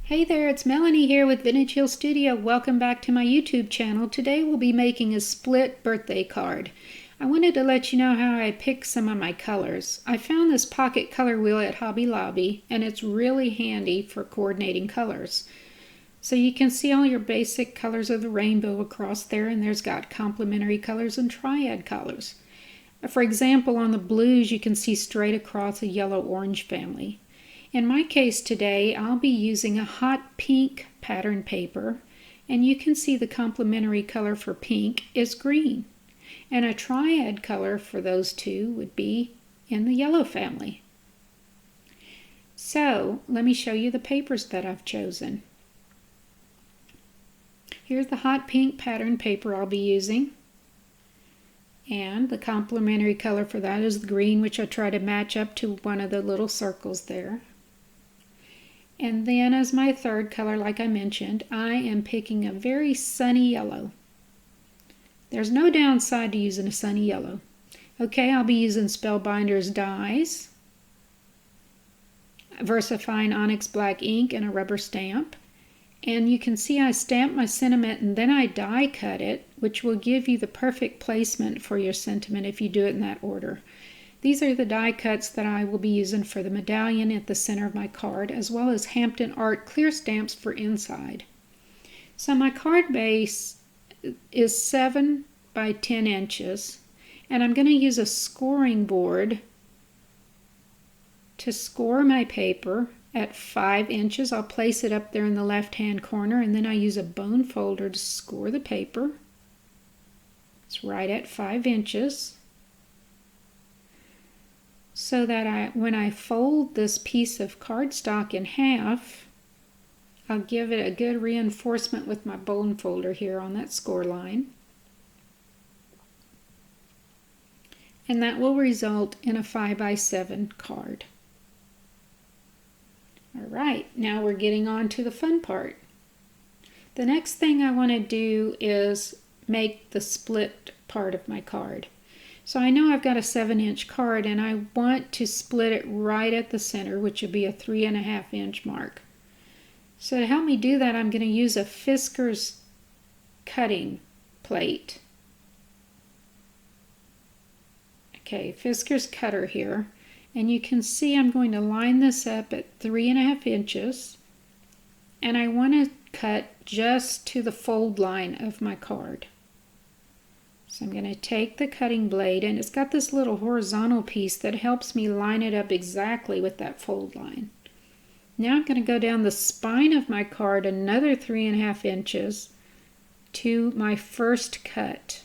Hey there, it's Melanie here with Vintage Hill Studio. Welcome back to my YouTube channel. Today we'll be making a split birthday card. I wanted to let you know how I picked some of my colors. I found this pocket color wheel at Hobby Lobby and it's really handy for coordinating colors. So you can see all your basic colors of the rainbow across there, and there's got complementary colors and triad colors. For example, on the blues you can see straight across a yellow-orange family. In my case today, I'll be using a hot pink pattern paper, and you can see the complementary color for pink is green. And a triad color for those two would be in the yellow family. So, let me show you the papers that I've chosen. Here's the hot pink pattern paper I'll be using. And the complementary color for that is the green, which I try to match up to one of the little circles there. And then as my third color, like I mentioned, I am picking a very sunny yellow. There's no downside to using a sunny yellow. Okay, I'll be using Spellbinders dies, VersaFine Onyx Black ink, and a rubber stamp. And you can see I stamp my sentiment and then I die cut it, which will give you the perfect placement for your sentiment if you do it in that order. These are the die cuts that I will be using for the medallion at the center of my card, as well as Hampton Art clear stamps for inside. So my card base is 7 by 10 inches, and I'm going to use a scoring board to score my paper at 5 inches. I'll place it up there in the left-hand corner, and then I use a bone folder to score the paper. It's right at 5 inches. So that when I fold this piece of cardstock in half, I'll give it a good reinforcement with my bone folder here on that score line. And that will result in a 5 by 7 card. Alright, now we're getting on to the fun part. The next thing I want to do is make the split part of my card. So I know I've got a 7-inch card and I want to split it right at the center, which would be a 3.5-inch mark. So to help me do that, I'm going to use a Fiskars cutting plate. Okay, Fiskars cutter here. And you can see I'm going to line this up at 3.5 inches. And I want to cut just to the fold line of my card. So I'm going to take the cutting blade, and it's got this little horizontal piece that helps me line it up exactly with that fold line. Now I'm going to go down the spine of my card another 3.5 inches to my first cut.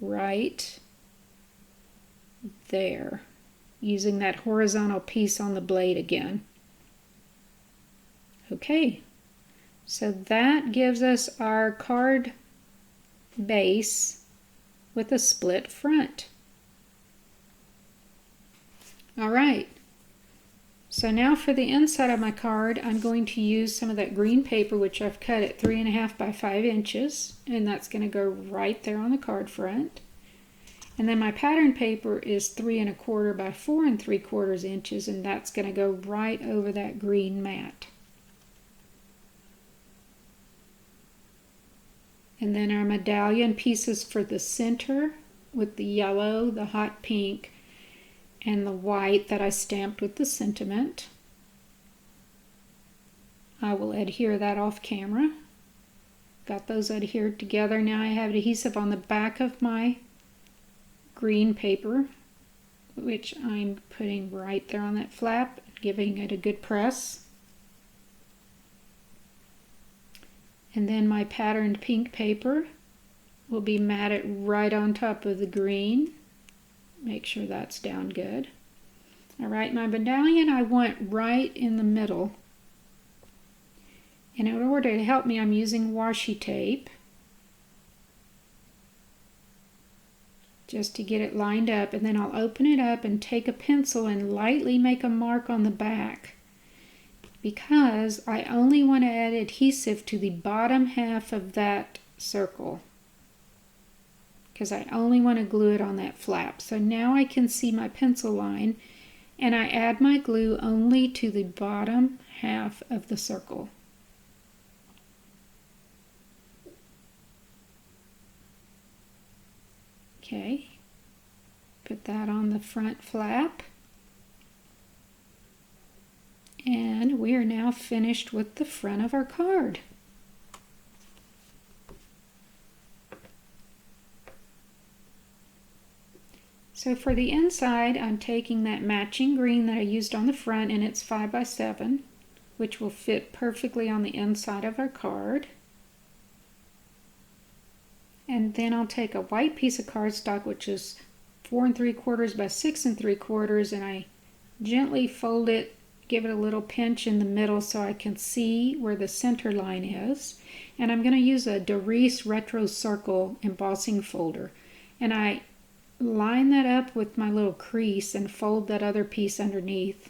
Right there. Using that horizontal piece on the blade again. Okay. So that gives us our card base with a split front. Alright, so now for the inside of my card, I'm going to use some of that green paper, which I've cut at 3.5 by 5 inches, and that's going to go right there on the card front. And then my pattern paper is 3.25 by 4.75 inches, and that's going to go right over that green mat. And then our medallion pieces for the center with the yellow, the hot pink, and the white that I stamped with the sentiment. I will adhere that off camera. Got those adhered together. Now I have adhesive on the back of my green paper, which I'm putting right there on that flap, giving it a good press. And then my patterned pink paper will be matted right on top of the green. Make sure that's down good. Alright, my medallion I want right in the middle. And in order to help me, I'm using washi tape just to get it lined up. And then I'll open it up and take a pencil and lightly make a mark on the back, because I only want to add adhesive to the bottom half of that circle, because I only want to glue it on that flap. So now I can see my pencil line, and I add my glue only to the bottom half of the circle. Okay, put that on the front flap. And we are now finished with the front of our card. So for the inside, I'm taking that matching green that I used on the front, and it's 5x7, which will fit perfectly on the inside of our card. And then I'll take a white piece of cardstock, which is 4 3/4 by 6 3/4, and I gently fold it, give it a little pinch in the middle so I can see where the center line is. And I'm going to use a Darice Retro Circle embossing folder. And I line that up with my little crease and fold that other piece underneath.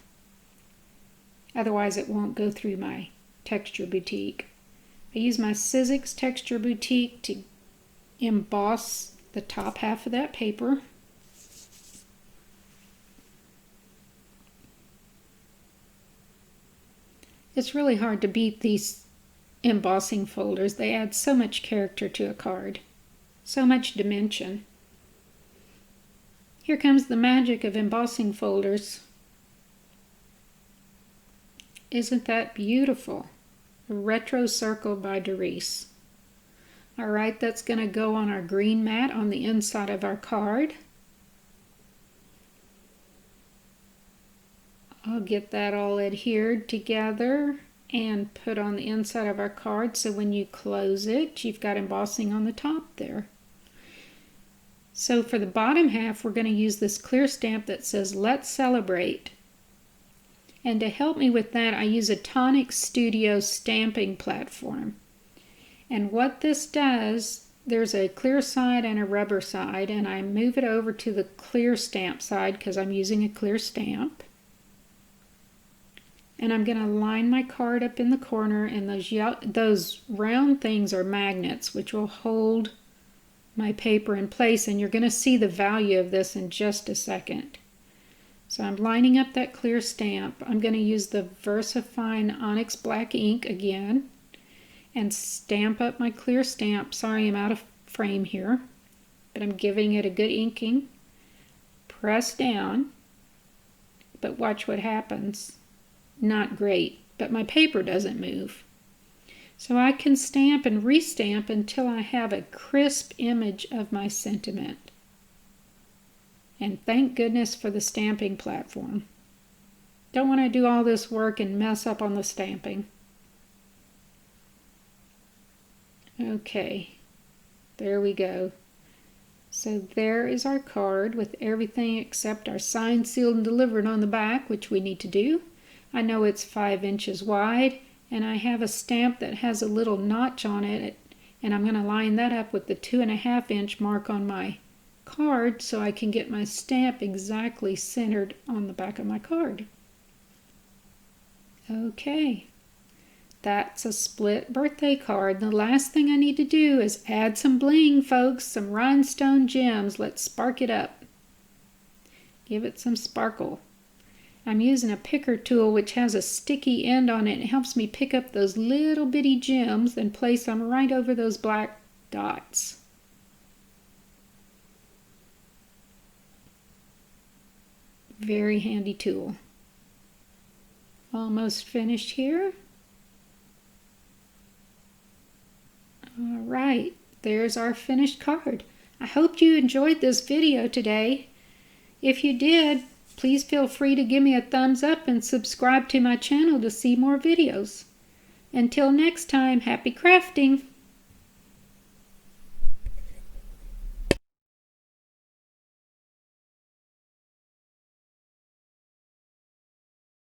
Otherwise it won't go through my Texture Boutique. I use my Sizzix Texture Boutique to emboss the top half of that paper. It's really hard to beat these embossing folders. They add so much character to a card, so much dimension. Here comes the magic of embossing folders. Isn't that beautiful? A Retro Circle by Darice. Alright, that's going to go on our green mat on the inside of our card. I'll get that all adhered together and put on the inside of our card, so when you close it, you've got embossing on the top there. So for the bottom half, we're going to use this clear stamp that says "Let's Celebrate." And to help me with that, I use a Tonic Studio stamping platform. And what this does, there's a clear side and a rubber side, and I move it over to the clear stamp side because I'm using a clear stamp. And I'm going to line my card up in the corner, and those round things are magnets which will hold my paper in place, and you're going to see the value of this in just a second. So I'm lining up that clear stamp. I'm going to use the VersaFine Onyx Black ink again and stamp up my clear stamp. Sorry, I'm out of frame here, but I'm giving it a good inking. Press down, but watch what happens. Not great, but my paper doesn't move. So I can stamp and restamp until I have a crisp image of my sentiment. And thank goodness for the stamping platform. Don't want to do all this work and mess up on the stamping. Okay, there we go. So there is our card with everything except our signed, sealed, and delivered on the back, which we need to do. I know it's 5 inches wide, and I have a stamp that has a little notch on it, and I'm going to line that up with the 2.5 inch mark on my card so I can get my stamp exactly centered on the back of my card. Okay, that's a split birthday card. The last thing I need to do is add some bling, folks, some rhinestone gems. Let's spark it up. Give it some sparkle. I'm using a picker tool which has a sticky end on it. It helps me pick up those little bitty gems and place them right over those black dots. Very handy tool. Almost finished here. All right, there's our finished card. I hope you enjoyed this video today. If you did, please feel free to give me a thumbs up and subscribe to my channel to see more videos. Until next time, happy crafting!